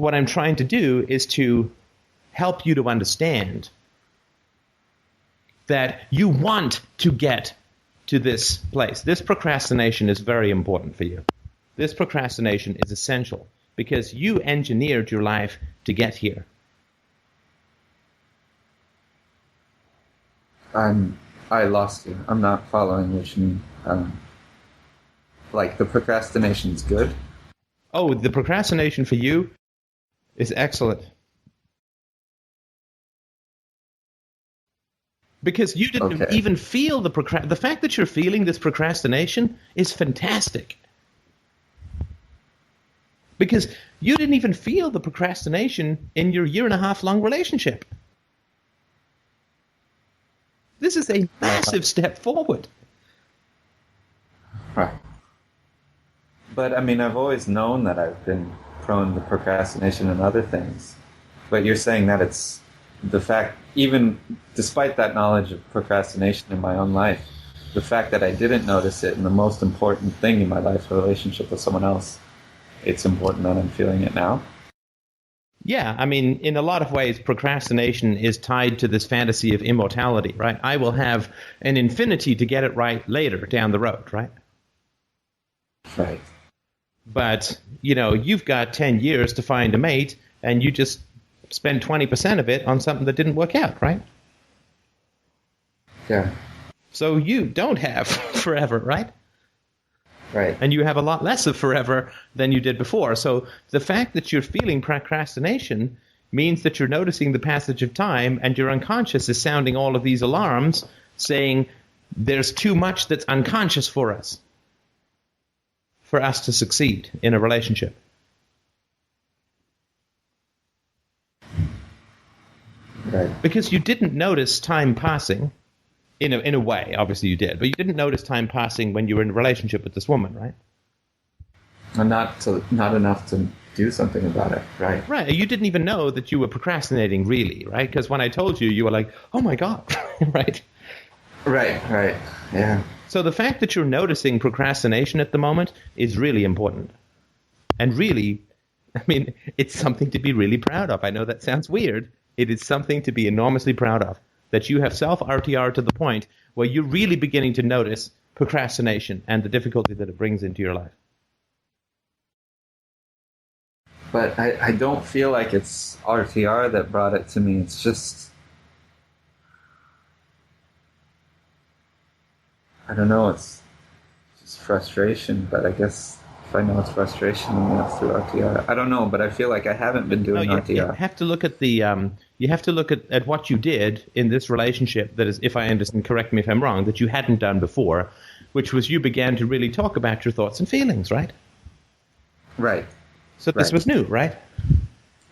what I'm trying to do is to help you to understand that you want to get to this place. This procrastination is very important for you. This procrastination is essential because you engineered your life to get here. I lost you. I'm not following what you mean. Like the procrastination is good? Oh, the procrastination for you is excellent. Because you didn't even feel the fact that you're feeling this procrastination is fantastic. Because you didn't even feel the procrastination in your 1.5 year long relationship. This is a massive step forward. Right. But, I mean, I've always known that I've been prone to procrastination and other things. But you're saying that it's the fact, even despite that knowledge of procrastination in my own life, the fact that I didn't notice it in the most important thing in my life, a relationship with someone else, it's important that I'm feeling it now. Yeah, I mean, in a lot of ways, procrastination is tied to this fantasy of immortality, right? I will have an infinity to get it right later down the road, right? Right. But, you know, you've got 10 years to find a mate, and you just spend 20% of it on something that didn't work out, right? Yeah. So you don't have forever, right? Right. And you have a lot less of forever than you did before. So the fact that you're feeling procrastination means that you're noticing the passage of time, and your unconscious is sounding all of these alarms saying there's too much that's unconscious for us to succeed in a relationship. Right. Because you didn't notice time passing. In a way, obviously you did, but you didn't notice time passing when you were in a relationship with this woman, right? And not enough to do something about it, right? Right. You didn't even know that you were procrastinating, really, right? Because when I told you, you were like, "Oh my God," right? Right. Yeah. So the fact that you're noticing procrastination at the moment is really important, and really, I mean, it's something to be really proud of. I know that sounds weird. It is something to be enormously proud of. That you have self-RTR to the point where you're really beginning to notice procrastination and the difficulty that it brings into your life. But I don't feel like it's RTR that brought it to me. It's just, I don't know, it's just frustration. But I guess if I know it's frustration, then that's through RTR. I don't know, but I feel like I haven't been doing RTR. You have to look at you have to look at what you did in this relationship that is, if I understand, correct me if I'm wrong, that you hadn't done before, which was you began to really talk about your thoughts and feelings, right? Right. So this was new, right?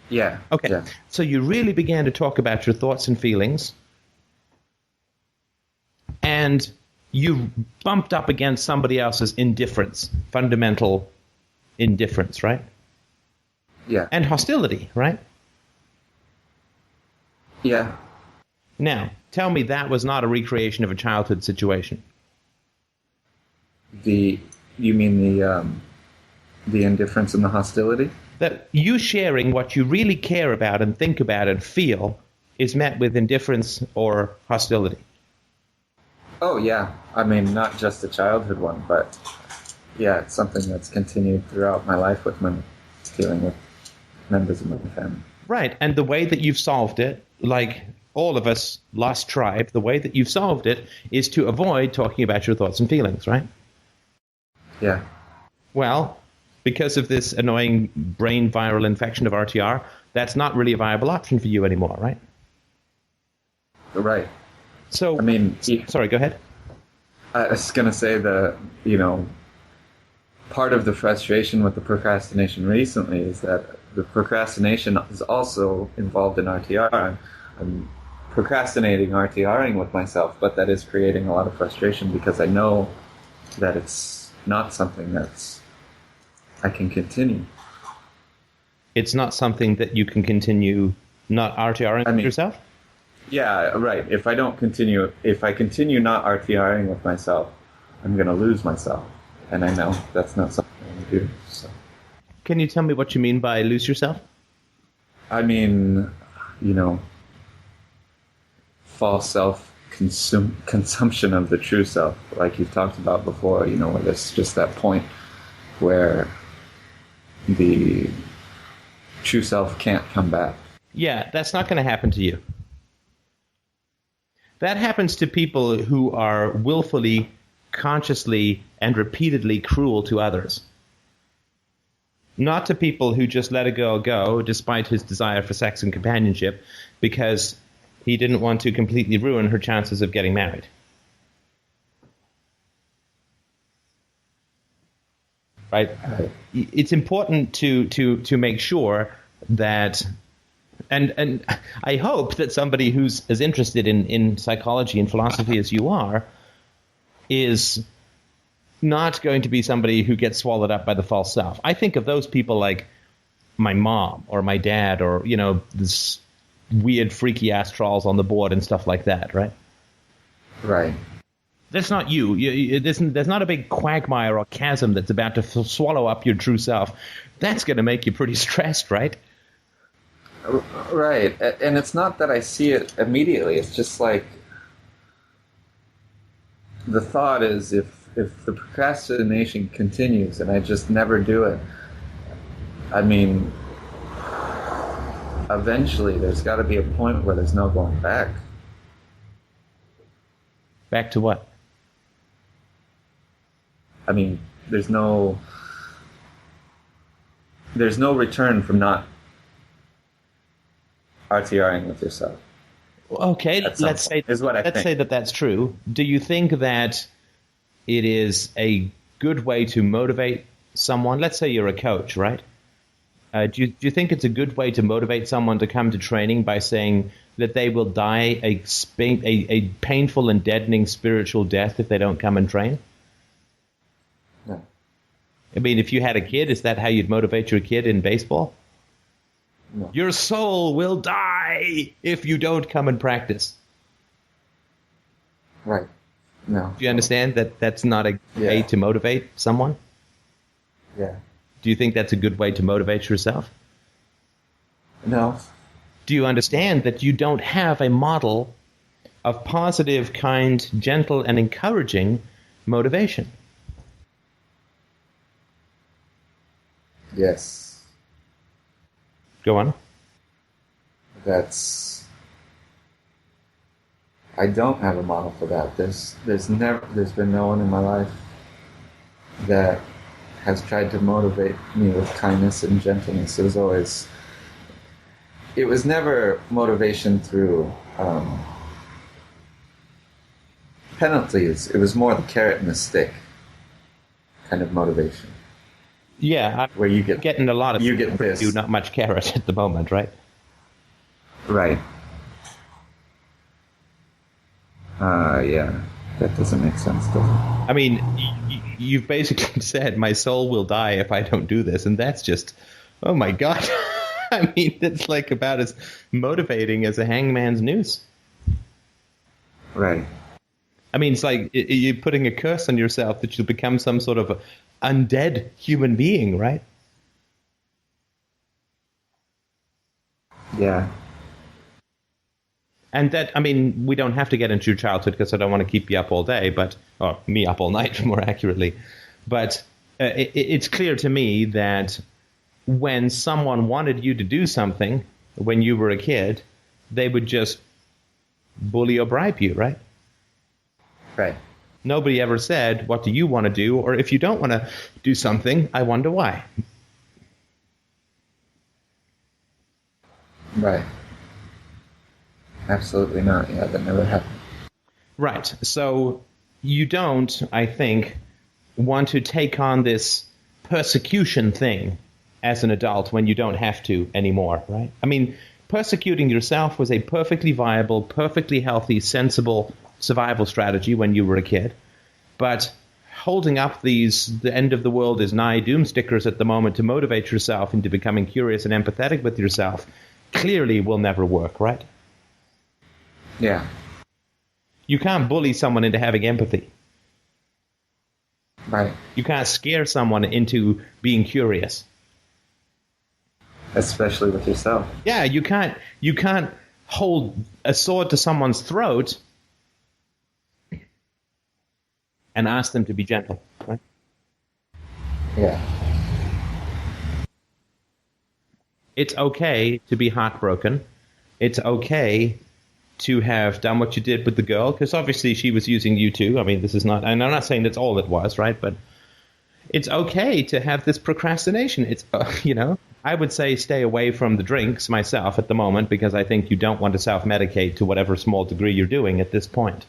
Yeah. Okay. Yeah. So you really began to talk about your thoughts and feelings, and you bumped up against somebody else's indifference, fundamental indifference, right? Yeah. And hostility, right? Yeah. Now, tell me that was not a recreation of a childhood situation. You mean the indifference and the hostility? That you sharing what you really care about and think about and feel is met with indifference or hostility. Oh, yeah. I mean, not just a childhood one, but yeah, it's something that's continued throughout my life with dealing with members of my family. Right. And the way that you've solved it, like all of us lost tribe, the way that you've solved it is to avoid talking about your thoughts and feelings, right? Yeah. Well, because of this annoying brain viral infection of RTR, that's not really a viable option for you anymore, right? Right. So, I mean, sorry, go ahead. I was going to say part of the frustration with the procrastination recently is that the procrastination is also involved in RTR. I'm procrastinating RTRing with myself, but that is creating a lot of frustration because I know that it's not something that's I can continue. It's not something that you can continue not RTRing with yourself? Yeah, right. If I continue not RTRing with myself, I'm going to lose myself. And I know that's not something I want to do. So. Can you tell me what you mean by lose yourself? I mean, false consumption of the true self, like you've talked about before, where there's just that point where the true self can't come back. Yeah, that's not going to happen to you. That happens to people who are willfully, consciously, and repeatedly cruel to others. Not to people who just let a girl go despite his desire for sex and companionship because he didn't want to completely ruin her chances of getting married. Right? It's important to make sure that, and I hope that somebody who's as interested in psychology and philosophy as you are is not going to be somebody who gets swallowed up by the false self. I think of those people like my mom or my dad or, this weird freaky ass trolls on the board and stuff like that, right? Right. That's not you. There's not a big quagmire or chasm that's about to swallow up your true self. That's going to make you pretty stressed, right? Right. And it's not that I see it immediately. It's just like the thought is if the procrastination continues and I just never do it, I mean, eventually there's got to be a point where there's no going back. Back to what? I mean, there's no return from not RTRing with yourself. Okay, let's say that that's true. Do you think that it is a good way to motivate someone? Let's say you're a coach, right? Do you think it's a good way to motivate someone to come to training by saying that they will die a painful and deadening spiritual death if they don't come and train? No. I mean, if you had a kid, is that how you'd motivate your kid in baseball? No. Your soul will die if you don't come and practice. Right. No. Do you understand that that's not a way to motivate someone? Yeah. Do you think that's a good way to motivate yourself? No. Do you understand that you don't have a model of positive, kind, gentle, and encouraging motivation? Yes. Go on. I don't have a model for that. There's been no one in my life that has tried to motivate me with kindness and gentleness. It was never motivation through penalties. It was more the carrot and the stick kind of motivation. Yeah, where you get getting a lot of you get this. Do not much carrot at the moment, right? Right. Yeah, that doesn't make sense, does it? I mean, you've basically said my soul will die if I don't do this, and that's just, oh my God. I mean, that's like about as motivating as a hangman's noose. Right. I mean, it's like you're putting a curse on yourself that you'll become some sort of undead human being, right? Yeah. And that, I mean, we don't have to get into your childhood because I don't want to keep you up all day, or me up all night, more accurately. But it's clear to me that when someone wanted you to do something when you were a kid, they would just bully or bribe you, right? Right. Nobody ever said, what do you want to do? Or if you don't want to do something, I wonder why. Right. Absolutely not. Yeah, that never happened. Right. So you don't, I think, want to take on this persecution thing as an adult when you don't have to anymore, right? I mean, persecuting yourself was a perfectly viable, perfectly healthy, sensible survival strategy when you were a kid. But holding up the end of the world is nigh doom stickers at the moment to motivate yourself into becoming curious and empathetic with yourself clearly will never work, right? Yeah. You can't bully someone into having empathy. Right. You can't scare someone into being curious. especially with yourself. Yeah, you can't hold a sword to someone's throat and ask them to be gentle, right? Yeah. It's okay to be heartbroken. It's okay to have done what you did with the girl, because obviously she was using you too. I mean, this is not, and I'm not saying that's all it was, right? But it's okay to have this procrastination. It's, I would say stay away from the drinks myself at the moment, because I think you don't want to self-medicate to whatever small degree you're doing at this point.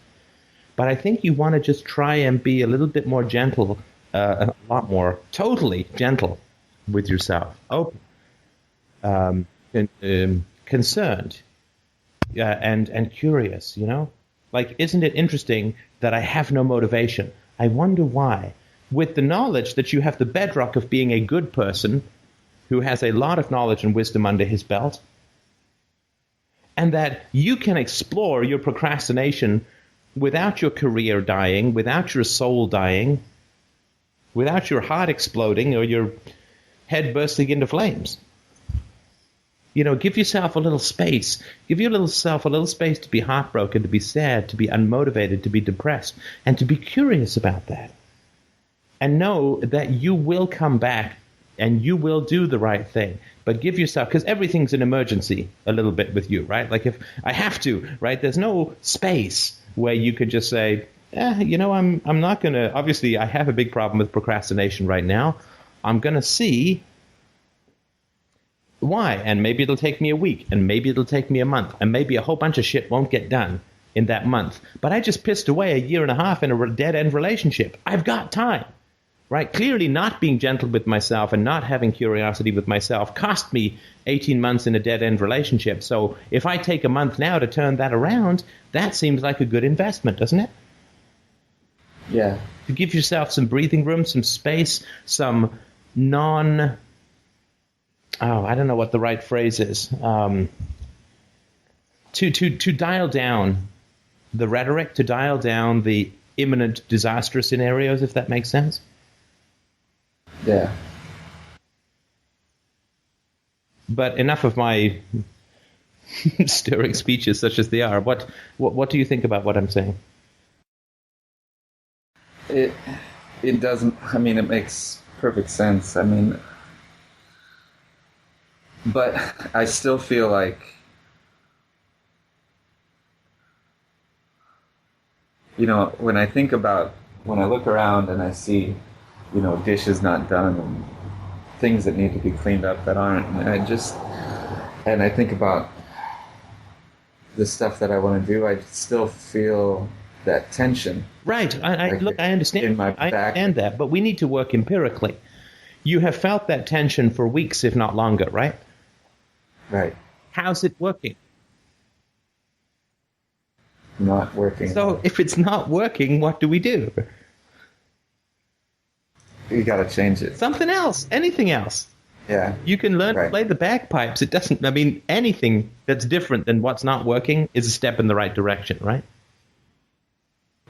But I think you want to just try and be a little bit more gentle, a lot more totally gentle with yourself. Open. Concerned and curious, like, isn't it interesting that I have no motivation? I wonder why. With the knowledge that you have the bedrock of being a good person who has a lot of knowledge and wisdom under his belt, and that you can explore your procrastination without your career dying, without your soul dying, without your heart exploding or your head bursting into flames. Give yourself a little space. Give yourself a little space to be heartbroken, to be sad, to be unmotivated, to be depressed, and to be curious about that. And know that you will come back and you will do the right thing. But give yourself, because everything's an emergency a little bit with you, right? Like, if I have to, right? There's no space where you could just say, I'm not going to, obviously I have a big problem with procrastination right now. I'm going to see why, and maybe it'll take me a week, and maybe it'll take me a month, and maybe a whole bunch of shit won't get done in that month. But I just pissed away a year and a half in a dead-end relationship. I've got time, right? Clearly not being gentle with myself and not having curiosity with myself cost me 18 months in a dead-end relationship. So if I take a month now to turn that around, that seems like a good investment, doesn't it? Yeah. To give yourself some breathing room, some space, some I don't know what the right phrase is. To dial down the rhetoric, to dial down the imminent disaster scenarios, if that makes sense. Yeah. But enough of my stirring speeches, such as they are. What do you think about what I'm saying? It doesn't. I mean, it makes perfect sense. I mean. But I still feel like, when I look around and I see, dishes not done and things that need to be cleaned up that aren't, and I think about the stuff that I want to do, I still feel that tension. Right. I understand. In my back. I understand that, but we need to work empirically. You have felt that tension for weeks, if not longer, right? Right. How's it working? Not working. So if it's not working, what do we do? You got to change it. Something else. Anything else. Yeah. You can learn to play the bagpipes. Anything that's different than what's not working is a step in the right direction, right?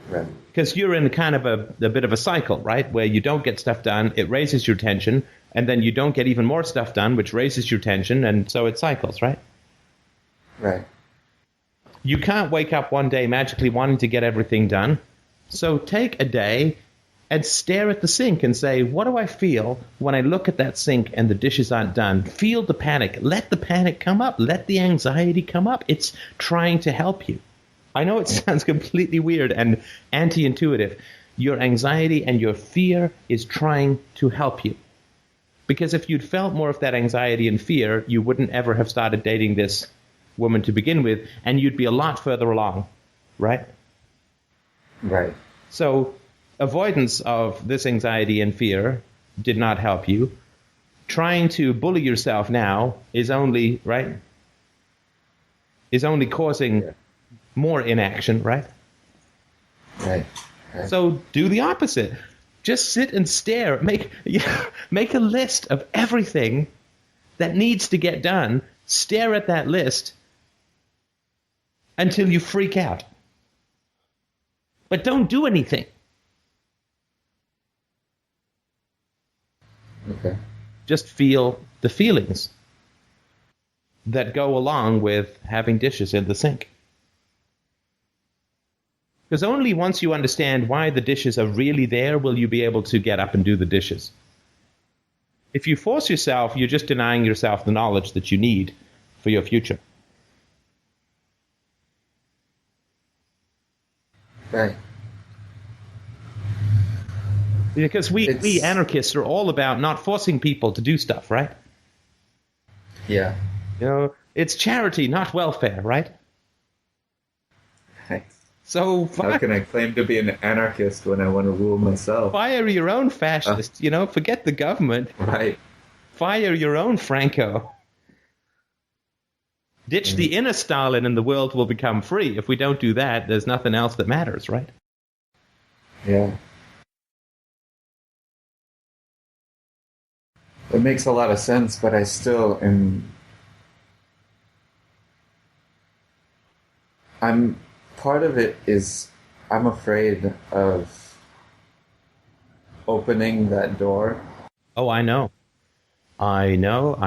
Right. Because you're in kind of a bit of a cycle, right? Where you don't get stuff done, it raises your tension, and then you don't get even more stuff done, which raises your tension, and so it cycles, right? Right. You can't wake up one day magically wanting to get everything done. So take a day and stare at the sink and say, what do I feel when I look at that sink and the dishes aren't done? Feel the panic. Let the panic come up. Let the anxiety come up. It's trying to help you. I know it sounds completely weird and anti-intuitive. Your anxiety and your fear is trying to help you. Because if you'd felt more of that anxiety and fear, you wouldn't ever have started dating this woman to begin with, and you'd be a lot further along, right? Right. So avoidance of this anxiety and fear did not help you. Trying to bully yourself now is only causing more inaction, right? Right. So do the opposite. Just sit and stare. Make a list of everything that needs to get done. Stare at that list until you freak out. But don't do anything. Okay. Just feel the feelings. that go along with having dishes in the sink. Because only once you understand why the dishes are really there will you be able to get up and do the dishes. If you force yourself, you're just denying yourself the knowledge that you need for your future. Right. Because we anarchists are all about not forcing people to do stuff, right? Yeah. You know, it's charity, not welfare, right? Right. So how can I claim to be an anarchist when I want to rule myself? Fire your own fascist, forget the government. Right. Fire your own Franco. Ditch the inner Stalin and the world will become free. If we don't do that, there's nothing else that matters, right? Yeah. It makes a lot of sense, but I still am... Part of it is I'm afraid of opening that door. Oh, I know. I know.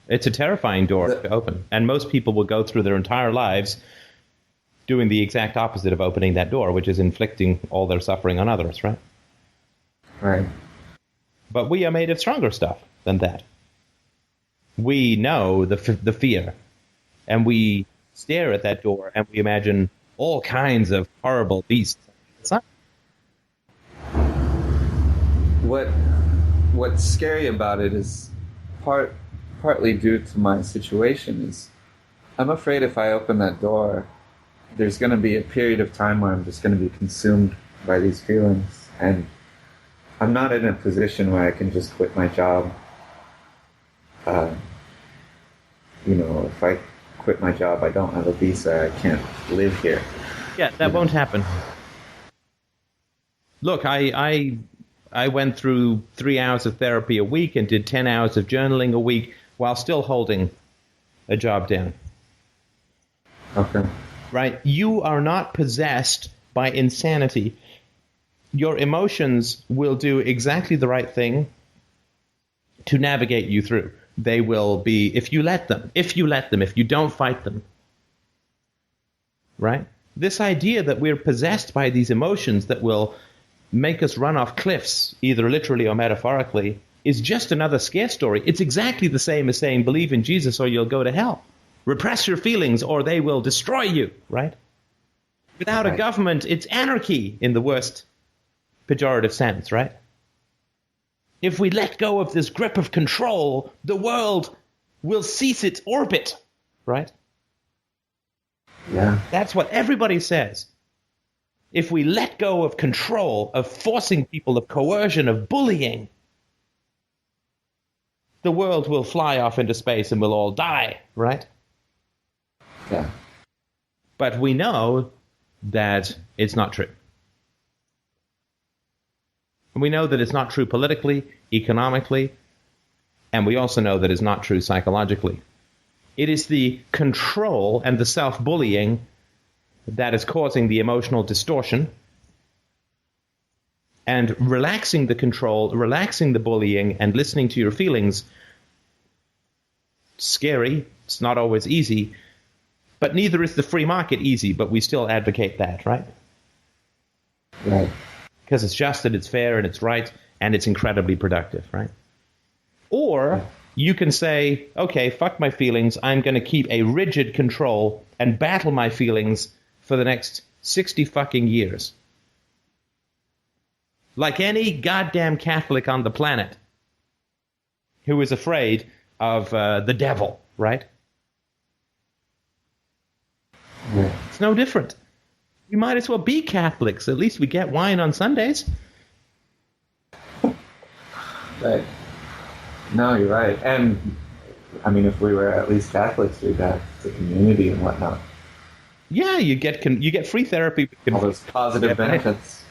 It's a terrifying door to open. And most people will go through their entire lives doing the exact opposite of opening that door, which is inflicting all their suffering on others, right? Right. But we are made of stronger stuff than that. We know the fear, and we stare at that door, and we imagine all kinds of horrible beasts. What's scary about it is partly due to my situation is I'm afraid if I open that door, there's going to be a period of time where I'm just going to be consumed by these feelings, and I'm not in a position where I can just quit my job. If I quit my job, I don't have a visa, I can't live here. Yeah, that won't happen. Look, I went through 3 hours of therapy a week and did 10 hours of journaling a week while still holding a job down. Okay. Right? You are not possessed by insanity. Your emotions will do exactly the right thing to navigate you through. They will be, if you let them, if you don't fight them. Right? This idea that we're possessed by these emotions that will make us run off cliffs, either literally or metaphorically, is just another scare story. It's exactly the same as saying, believe in Jesus or you'll go to hell. Repress your feelings or they will destroy you, right? Without a government, it's anarchy in the worst pejorative sense, right? If we let go of this grip of control, the world will cease its orbit, right? Yeah. That's what everybody says. If we let go of control, of forcing people, of coercion, of bullying, the world will fly off into space and we'll all die, right? Yeah. But we know that it's not true. And we know that it's not true politically, economically, and we also know that it's not true psychologically. It is the control and the self-bullying that is causing the emotional distortion, and relaxing the control, relaxing the bullying, and listening to your feelings. Scary. It's not always easy, but neither is the free market easy, but we still advocate that, right? Right. Because it's just that it's fair and it's right and it's incredibly productive, right? Or you can say, okay, fuck my feelings. I'm going to keep a rigid control and battle my feelings for the next 60 fucking years. Like any goddamn Catholic on the planet who is afraid of the devil, right? Yeah. It's no different. We might as well be Catholics. At least we get wine on Sundays. Right. No, you're right. And, I mean, if we were at least Catholics, we'd have the community and whatnot. Yeah, you get free therapy. All those positive benefits.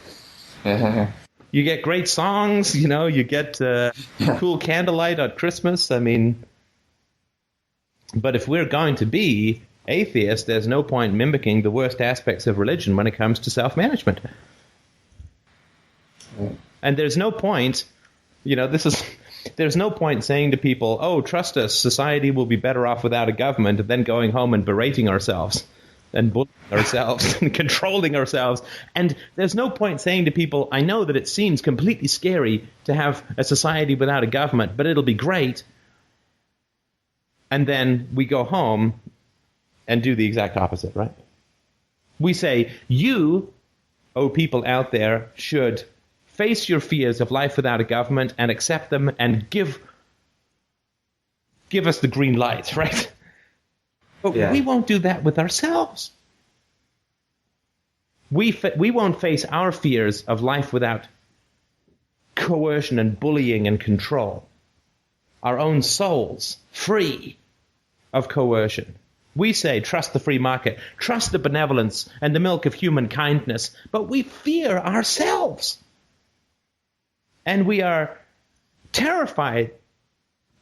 Yeah. You get great songs, you get cool candlelight on Christmas. I mean, but if we're going to be atheists, there's no point mimicking the worst aspects of religion when it comes to self-management. Right. And there's no point, this is There's no point saying to people, oh, trust us, society will be better off without a government, and then going home and berating ourselves and bullying ourselves and controlling ourselves. And there's no point saying to people, I know that it seems completely scary to have a society without a government, but it'll be great. And then we go home and do the exact opposite, right? We say, you, oh people out there, should face your fears of life without a government and accept them and give us the green light, right? But we won't do that with ourselves. We won't face our fears of life without coercion and bullying and control. Our own souls free of coercion. We say, trust the free market, trust the benevolence and the milk of human kindness, but we fear ourselves. And we are terrified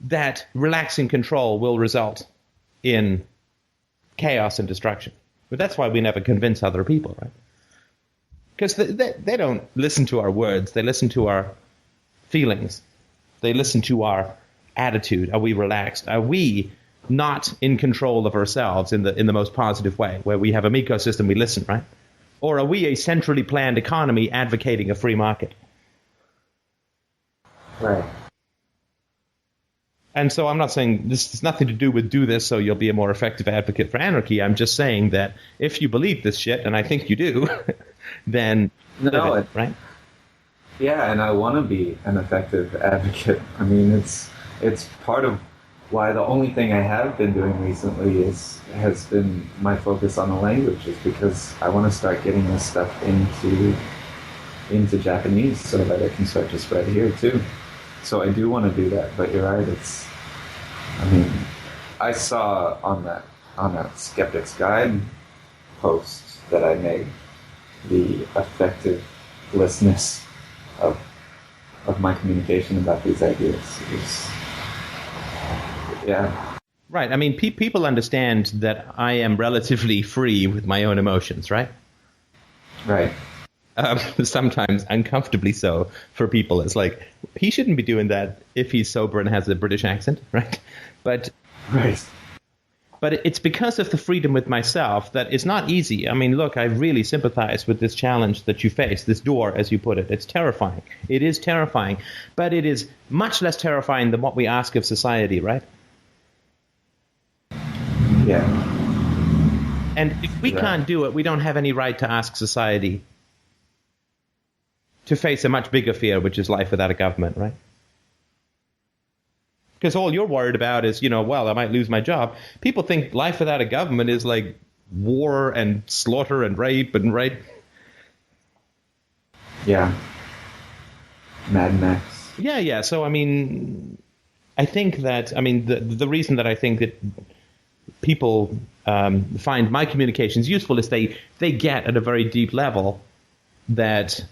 that relaxing control will result in chaos and destruction. But that's why we never convince other people, right? Because they don't listen to our words. They listen to our feelings. They listen to our attitude. Are we relaxed? Are we not in control of ourselves in the most positive way, where we have an ecosystem, we listen, right? Or are we a centrally planned economy advocating a free market? Right. And so I'm not saying this has nothing to do with do this so you'll be a more effective advocate for anarchy. I'm just saying that if you believe this shit, and I think you do, then live it, right? Yeah, and I want to be an effective advocate. I mean, it's part of why the only thing I have been doing recently has been my focus on the language, is because I want to start getting this stuff into Japanese so that it can start to spread here too. So I do want to do that, but you're right. I saw on that Skeptic's Guide post that I made the effectiveness of my communication about these ideas. Yeah. Right. I mean, people understand that I am relatively free with my own emotions, right? Right. Sometimes uncomfortably so for people. It's like, he shouldn't be doing that if he's sober and has a British accent, right? But it's because of the freedom with myself that it's not easy. I mean, look, I really sympathize with this challenge that you face, this door, as you put it. It's terrifying. It is terrifying. But it is much less terrifying than what we ask of society, right? Yeah. And if we can't do it, we don't have any right to ask society to face a much bigger fear, which is life without a government, right? Because all you're worried about is, well, I might lose my job. People think life without a government is like war and slaughter and rape and right? Yeah. Mad Max. Yeah. So, I mean, I think that, the reason that I think that people find my communications useful is they get at a very deep level that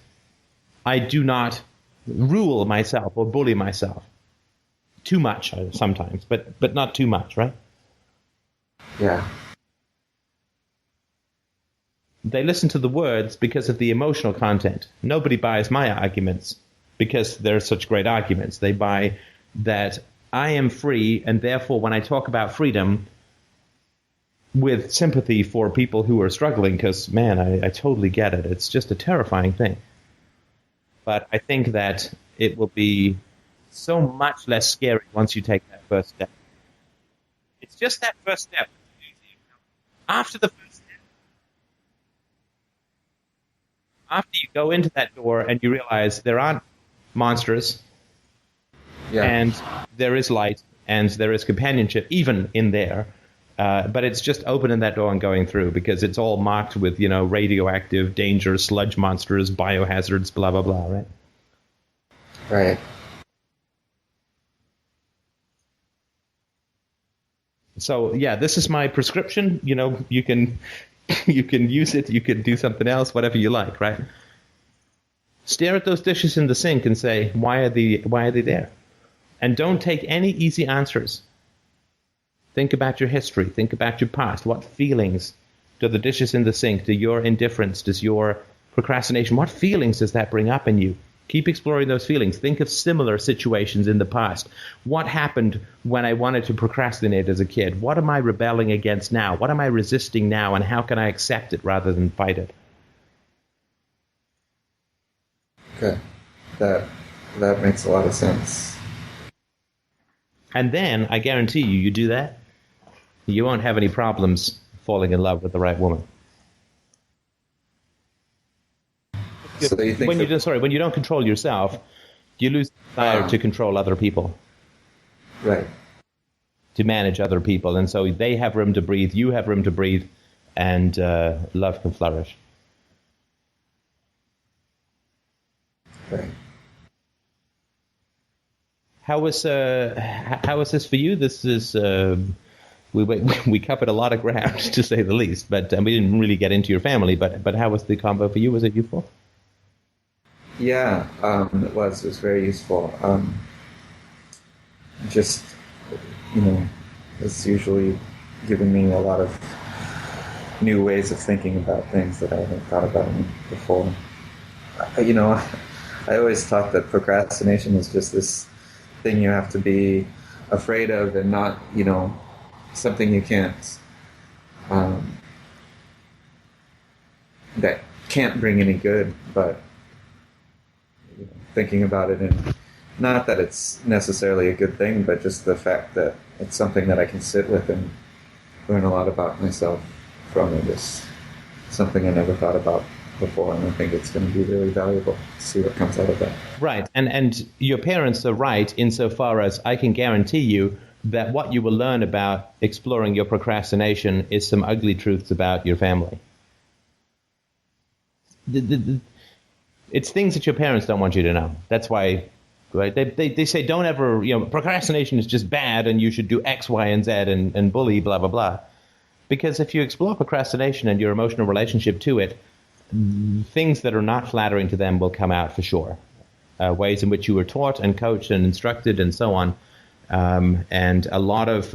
I do not rule myself or bully myself. Too much sometimes, but not too much, right? Yeah. They listen to the words because of the emotional content. Nobody buys my arguments because they're such great arguments. They buy that I am free, and therefore when I talk about freedom with sympathy for people who are struggling, because, man, I totally get it. It's just a terrifying thing. But I think that it will be so much less scary once you take that first step. It's just that first step. After the first step, after you go into that door and you realize there aren't monsters, and there is light, and there is companionship, even in there, but it's just opening that door and going through, because it's all marked with, radioactive, danger, sludge monsters, biohazards, blah, blah, blah, right? Right. So, yeah, this is my prescription. You can use it. You can do something else, whatever you like, right? Stare at those dishes in the sink and say, why are they there? And don't take any easy answers. Think about your history. Think about your past. What feelings do the dishes in the sink, do your indifference, does your procrastination, what feelings does that bring up in you? Keep exploring those feelings. Think of similar situations in the past. What happened when I wanted to procrastinate as a kid? What am I rebelling against now? What am I resisting now? And how can I accept it rather than fight it? Okay. That makes a lot of sense. And then, I guarantee you do that, you won't have any problems falling in love with the right woman. So you think when you don't control yourself, you lose the desire to control other people. Right. To manage other people. And so they have room to breathe, you have room to breathe, and love can flourish. Right. How was this for you? This is we covered a lot of ground, to say the least, but we didn't really get into your family. But how was the combo for you? Was it useful? Yeah, it was. It was very useful. Just, it's usually giving me a lot of new ways of thinking about things that I haven't thought about before. I always thought that procrastination was just this thing you have to be afraid of and not, something you can't, that can't bring any good, but thinking about it, and not that it's necessarily a good thing, but just the fact that it's something that I can sit with and learn a lot about myself from it is something I never thought about before, and I think it's going to be really valuable to see what comes out of that. Right, and your parents are right insofar as I can guarantee you that what you will learn about exploring your procrastination is some ugly truths about your family. It's things that your parents don't want you to know. That's why, right? They say don't ever, procrastination is just bad and you should do X, Y, and Z and bully, blah, blah, blah. Because if you explore procrastination and your emotional relationship to it, things that are not flattering to them will come out for sure. Ways in which you were taught and coached and instructed and so on. And a lot of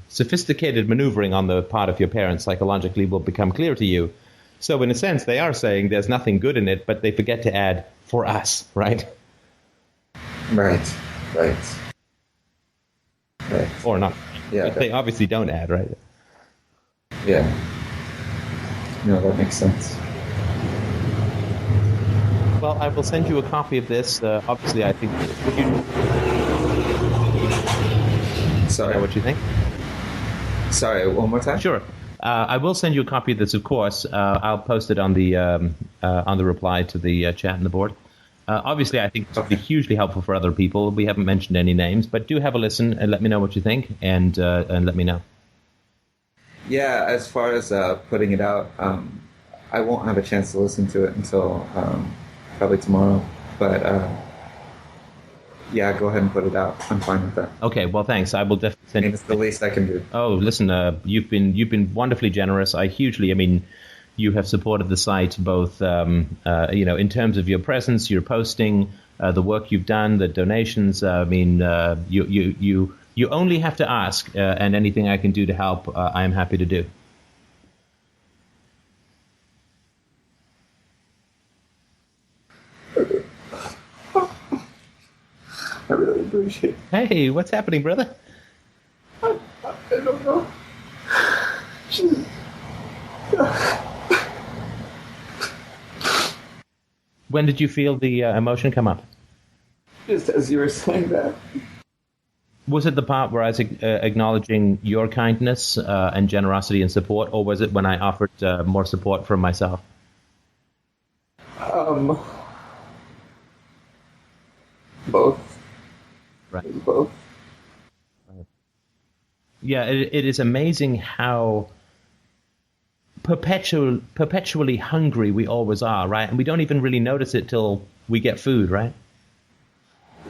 sophisticated maneuvering on the part of your parents psychologically will become clear to you. So in a sense, they are saying there's nothing good in it, but they forget to add for us, right? Right. Or not. Yeah. But they obviously don't add, right? Yeah. No, that makes sense. Well, I will send you a copy of this. Obviously, I think... Sorry. Know what you think? Sorry, one more time? Sure. I will send you a copy of this, of course. I'll post it on the reply to the chat and the board. Obviously, I think it will be hugely helpful for other people. We haven't mentioned any names, but do have a listen and let me know what you think, and let me know. Yeah, as far as putting it out, I won't have a chance to listen to it until probably tomorrow. But yeah, go ahead and put it out. I'm fine with that. Okay, well, thanks. I will definitely send. It's the least I can do. Oh, listen, you've been wonderfully generous. You have supported the site both, in terms of your presence, your posting, the work you've done, the donations. You only have to ask, and anything I can do to help, I am happy to do. I really appreciate it. Hey, what's happening, brother? I don't know. When did you feel the emotion come up? Just as you were saying that. Was it the part where I was acknowledging your kindness and generosity and support, or was it when I offered more support from myself? Both. Right. Both. Right. Yeah, it is amazing how perpetually hungry we always are, right? And we don't even really notice it till we get food, right?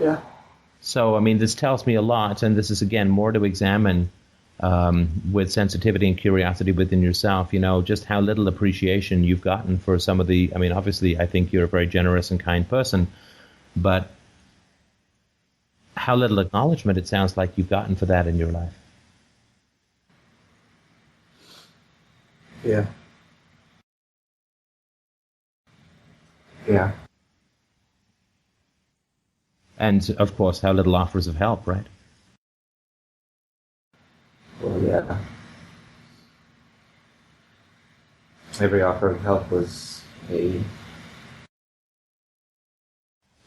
Yeah. So, this tells me a lot, and this is, again, more to examine with sensitivity and curiosity within yourself, just how little appreciation you've gotten for some of the, obviously, I think you're a very generous and kind person, but how little acknowledgement it sounds like you've gotten for that in your life. Yeah. Yeah. And, of course, how little offers of help, right? Well, yeah. Every offer of help was a...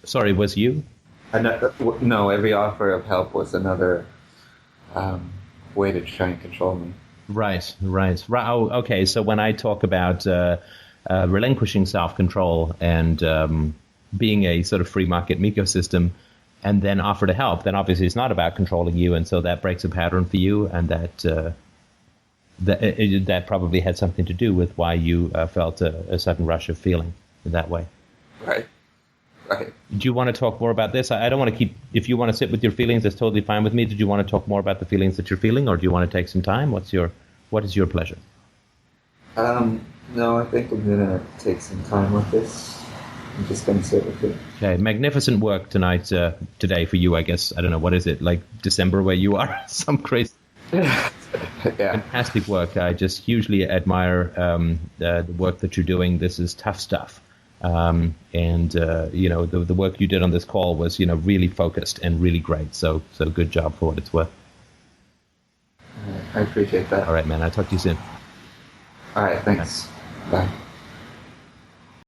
Sorry, was you? No, every offer of help was another way to try and control me. Right. Oh, okay, so when I talk about relinquishing self-control and being a sort of free market ecosystem and then offer to help, then obviously it's not about controlling you, and so that breaks a pattern for you, and that probably had something to do with why you felt a sudden rush of feeling in that way. Right. Do you want to talk more about this? I don't want to keep... If you want to sit with your feelings, that's totally fine with me. Did you want to talk more about the feelings that you're feeling, or do you want to take some time? What is your pleasure? No, I think I'm going to take some time with this. I'm just going to sit with it. Okay, magnificent work today for you, I guess. I don't know, what is it, like December where you are? Some crazy... Yeah. Fantastic work. I just hugely admire the work that you're doing. This is tough stuff. The work you did on this call was, really focused and really great. So good job for what it's worth. I appreciate that. All right, man. I'll talk to you soon. All right. Thanks. Bye.